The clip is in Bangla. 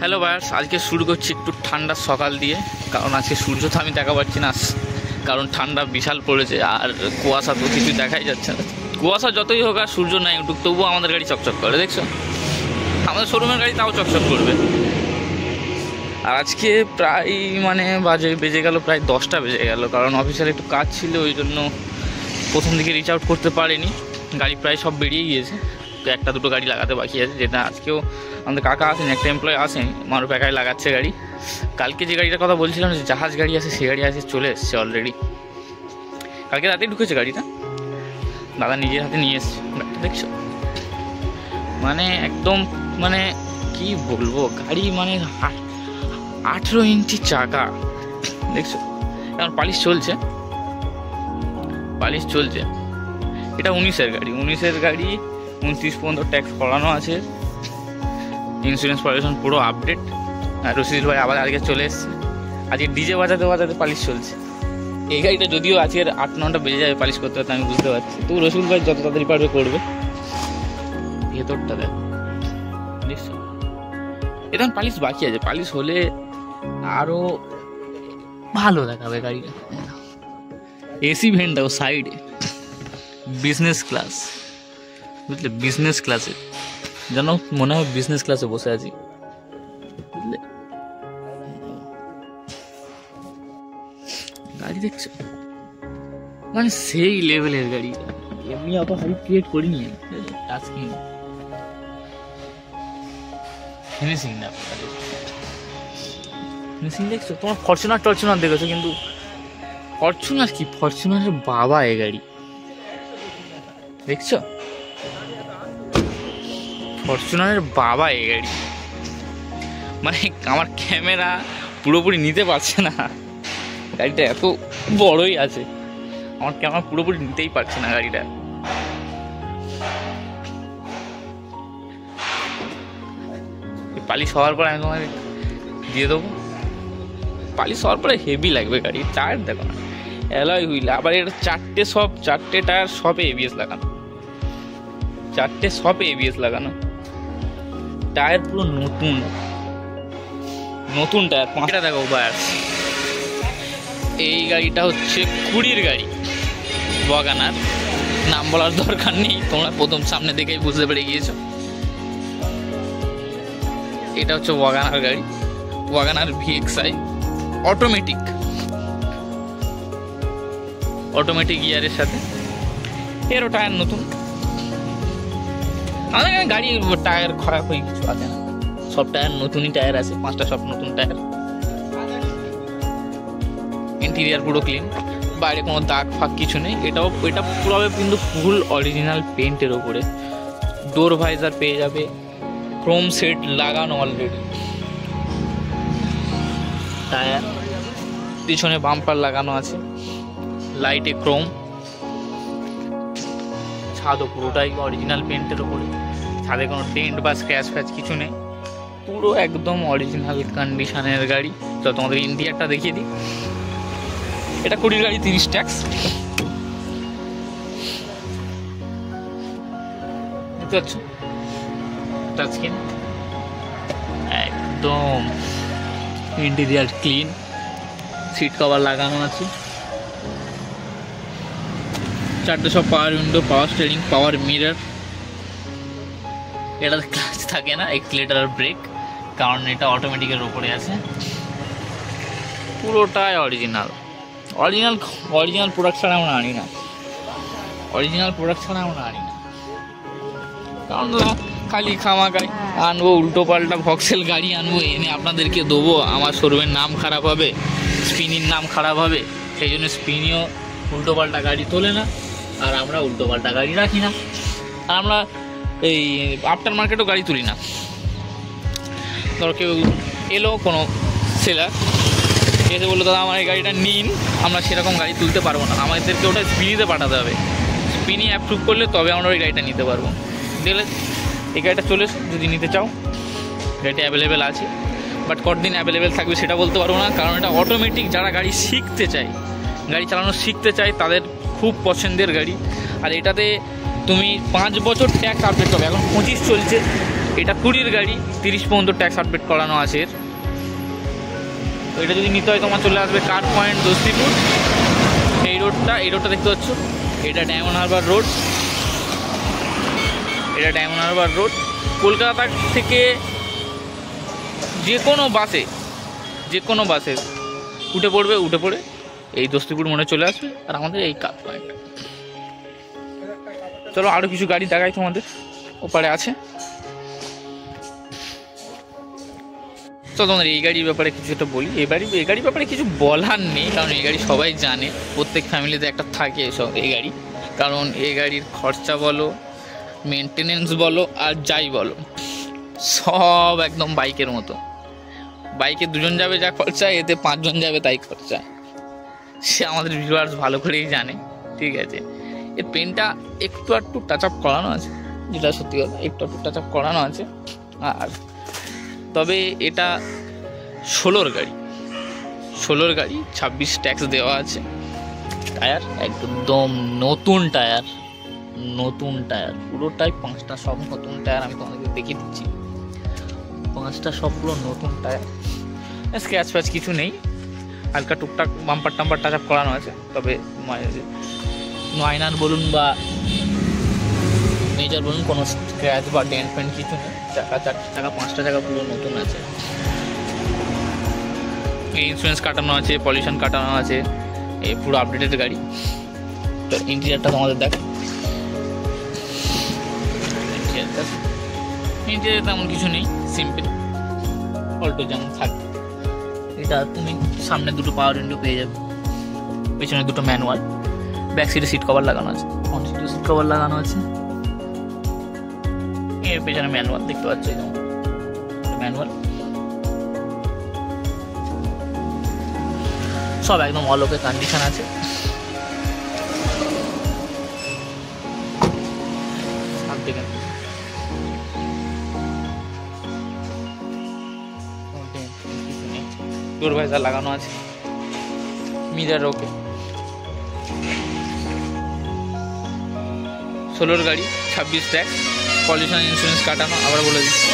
হ্যালো ভাইয়ার্স, আজকে শুরু করছি একটু ঠান্ডা সকাল দিয়ে। কারণ আজকে সূর্য তো আমি দেখা পাচ্ছি না, কারণ ঠান্ডা বিশাল পড়েছে আর কুয়াশা তো কিছু দেখাই যাচ্ছে না। কুয়াশা যতই হোক আর সূর্য নাই উঠুক, তবুও আমাদের গাড়ি চকচক করে, দেখছো? আমাদের শোরুমের গাড়ি তাও চকচক করবে। আর আজকে প্রায় বেজে গেল প্রায় 10টা বেজে গেল, কারণ অফিসিয়াল একটু কাজ ছিল, ওই জন্য প্রথম দিকে রিচ আউট করতে পারিনি। গাড়ি প্রায় সব বেরিয়ে গিয়েছে, তো একটা দুটো গাড়ি লাগাতে বাকি আছে, যেটা আজকেও আমাদের কাকা আসেন, একটা এমপ্লয় আসেন, মারুফ একাই লাগাচ্ছে গাড়ি। কালকে যে গাড়িটার কথা বলছিলাম, যে জাহাজ গাড়ি আছে, সে গাড়ি আছে, চলে এসছে অলরেডি। কালকে রাতেই ঢুকেছে গাড়িটা, দাদা নিজের হাতে নিয়ে এসছে গাড়িটা, দেখছো? একদম কি বলবো, গাড়ি 18 ইঞ্চি চাকা, দেখছো? এখন পালিশ চলছে। এটা 19-এর গাড়ি, 29 পর্যন্ত ট্যাক্স করানো আছে, ইন্স্যুরেন্স পলিউশন পুরো আপডেট। আর রশিদ ভাই আবার আজকে চলে এসছে, আজকে ডিজে বাজাতে বাজাতে পালিশ চলছে। এই গাড়িটা যদিও আজকের 8-9টা বেজে যাবে পালিশ করতে করতে, আমি বুঝতে পারছি। তো রশিদ ভাই যত তাড়াতাড়ি পারবে করবে। ভেতরটা দেখো, দেখছো? এটা পালিশ বাকি আছে, পালিশ হলে আরো ভালো দেখাবে গাড়িটা। এসি ভেন্টটাও সাইডে, বিজনেস ক্লাস, বুঝলে? বিজনেস ক্লাসে যেন মনে হয় বিজনেস ক্লাসে বসে আছি, বুঝলে? গাড়ি দেখছো, সেই লেভেলের গাড়ি। এমনি অত হাইপ ক্রিয়েট করিনি, টাচস্ক্রিন ফিনিশিং না, ফিনিশিং দেখছো? তোমার ফরচুনার দেখেছো, কিন্তু ফরচুনার কি, ফরচুনারের বাবা এ গাড়ি, দেখছো? ফরচুনারের বাবা এই গাড়ি, আমার ক্যামেরা পুরোপুরি নিতে পারছে না, গাড়িটা এত বড়ই আছে, আমার ক্যামেরা পুরোপুরি নিতেই পারছে না গাড়িটা। পালিশ হওয়ার পর আমি তোমাকে দিয়ে দেবো, পালিশ হওয়ার পরে হেভি লাগবে গাড়ি। টায়ার দেখো না, অ্যালয় হুইল, আবার এটা চারটে টায়ার সবে এবিএস লাগানো, টায়ার পুরো নতুন টায়ার। 5টা দেখো বাস। এই গাড়িটা হচ্ছে 20-র গাড়ি, ওয়াগানার। নাম বলার দরকার নেই, তোমরা প্রথম সামনে দেখেই বুঝতে পেরে গিয়েছো। এটা হচ্ছে ওয়াগানার গাড়ি, ওয়াগানার ভিএক্সআই, অটোমেটিক গিয়ারের সাথে। এরও টায়ার নতুন। আমাদের এখানে গাড়ি টায়ার খারাপ হয়ে কিছু আছে না, সব টায়ার নতুনই টায়ার আছে, 5টা সব নতুন টায়ার। ইন্টেরিয়ার পুরো ক্লিন, বাইরে কোনো দাগ ফাগ কিছু নেই। এটা পুরো হবে কিন্তু ফুল অরিজিনাল পেন্টের ওপরে। ডোর ভাইজার পেয়ে যাবে, ক্রোম সেট লাগানো অলরেডি, টায়ার পিছনে বাম্পার লাগানো আছে, লাইটে ক্রোম, ছাদও পুরোটাই অরিজিনাল পেন্টের ওপরে, ছাদে কোনো ডেন্ট বা স্ক্র্যাচ ফ্যাচ কিছু নেই, পুরো একদম অরিজিনাল কন্ডিশনের গাড়ি। তো তোমাদের ইন্ডিয়ারটা দেখিয়ে দিই। এটা 20-র গাড়ি, 30 ট্যাক্স, বুঝতে পারছো? টাচস্ক্রিন একদম, ইন্টেরিয়ার ক্লিন, সিট কভার লাগানো আছে, 4টে সব পাওয়ার উইন্ডো, পাওয়ার স্টিয়ারিং, পাওয়ার মিরর। এটাতে ক্লাচ থাকে না, এক্সিলারেটর আর ব্রেক, কারণ এটা অটোমেটিকের ওপরে আছে। পুরোটাই অরিজিনাল প্রোডাক্ট ছাড়া আমরা আনি না, কারণ খালি খামাখাই আনবো, উল্টো পাল্টা ভক্সেল গাড়ি আনবো, এনে আপনাদেরকে দেবো, আমার শোরুমের নাম খারাপ হবে, স্পিনির নাম খারাপ হবে। সেই জন্য স্পিনিও উল্টো পাল্টা গাড়ি তোলে না, আর আমরা উল্টো পাল্টা গাড়ি রাখি না, আর আমরা এই আফটার মার্কেটও গাড়ি তুলি না। ধরো কেউ এলো, কোনো সেলার এসে বললো, দাদা আমার এই গাড়িটা নিন, আমরা সেরকম গাড়ি তুলতে পারবো না, আমাদেরকে ওটা স্পিনিতে পাঠাতে হবে, স্পিনি অ্যাপ্রুভ করলে তবে আমরা ওই গাড়িটা নিতে পারবো। দেখলে এই গাড়িটা চলে এসো, যদি নিতে চাও গাড়িটা অ্যাভেলেবেল আছে, বাট কতদিন অ্যাভেলেবেল থাকবে সেটা বলতে পারবো না, কারণ এটা অটোমেটিক। যারা গাড়ি চালানো শিখতে চায় তাদের খুব পছন্দের গাড়ি। আর এটাতে তুমি 5 বছর ট্যাক্স আপডেট হবে, এখন 25 চলছে, এটা 20-র গাড়ি, 30 পর্যন্ত ট্যাক্স আপডেট করানো আছে এর। তো এটা যদি নিতে হয় তোমার চলে আসবে কার পয়েন্ট দস্তিপুর, এই রোডটা দেখতে পাচ্ছ, এটা ডায়মন্ড হারবার রোড, এটা ডায়মন্ড হারবার রোড। কলকাতা থেকে যে কোনো বাসে উঠে পড়ে এই দস্তিপুর মোড়ে চলে আসবে, আর আমাদের এই কার পয়েন্ট। চলো আরও কিছু গাড়ি দেখাই তোমাদের, ওপারে আছে। তো তোমাদের এই গাড়ির ব্যাপারে কিছু একটা বলি। এই গাড়ির ব্যাপারে কিছু বলার নেই, কারণ এই গাড়ি সবাই জানে, প্রত্যেক ফ্যামিলিতে একটা থাকে এসব এই গাড়ি। কারণ এই গাড়ির খরচা বলো, মেনটেনেন্স বলো, আর যাই বলো, সব একদম বাইকের মতো। বাইকে 2 জন যাবে যা খরচা, এতে 5 জন যাবে তাই খরচা। সে আমাদের ভিউয়ার্স ভালো করেই জানে, ঠিক আছে। এর পেনটা একটু টাচ আপ করানো আছে, যেটা সত্যি কথা, একটু টাচ আপ করানো আছে। আর তবে এটা 16-র গাড়ি, 26 ট্যাক্স দেওয়া আছে। টায়ার একদম নতুন টায়ার, পুরোটাই 5টা সব নতুন টায়ার। আমি তোমাদেরকে দেখিয়ে দিচ্ছি, 5টা সব পুরো নতুন টায়ার, স্ক্র্যাচ ফ্যাচ কিছু নেই। হালকা টুকটাক বাম্পার টাম্পার টাচ আপ করানো আছে, তবে মাইনার বলুন বা মেজর বলুন কোনো স্ক্র্যাচ বা ডেন্ট ফেন্ট কিছু নেই। চাকা 5টা চাকা পুরো নতুন আছে। ইন্স্যুরেন্স কাটানো আছে, পলিউশন কাটানো আছে, এই পুরো আপডেটেড গাড়ি। তো ইন্টেরিয়ারটা তোমাদের দেখ, ইন্টেরিয়ার তেমন কিছু নেই, সিম্পল অল্টো যেমন থাকে। এটা তুমি সামনে 2টো পাওয়ার উইন্ডো পেয়ে যাবে, পেছনে 2টো ম্যানুয়াল, ব্যাক সিটে সিট কভার লাগানো আছে, ফ্রন্ট সিটে সিট কভার লাগানো আছে। এর পেছনে ম্যানুয়াল দেখতে পাচ্ছ, ম্যানুয়াল সব একদম অল ওকে কন্ডিশন আছে। ডোর ভাইজার লাগানো আছে, মিরার ওকে। 16-র গাড়ি, 26 ট্যাক্স, পলিউশন ইন্স্যুরেন্স কাটানো। আবার বলে দিচ্ছি,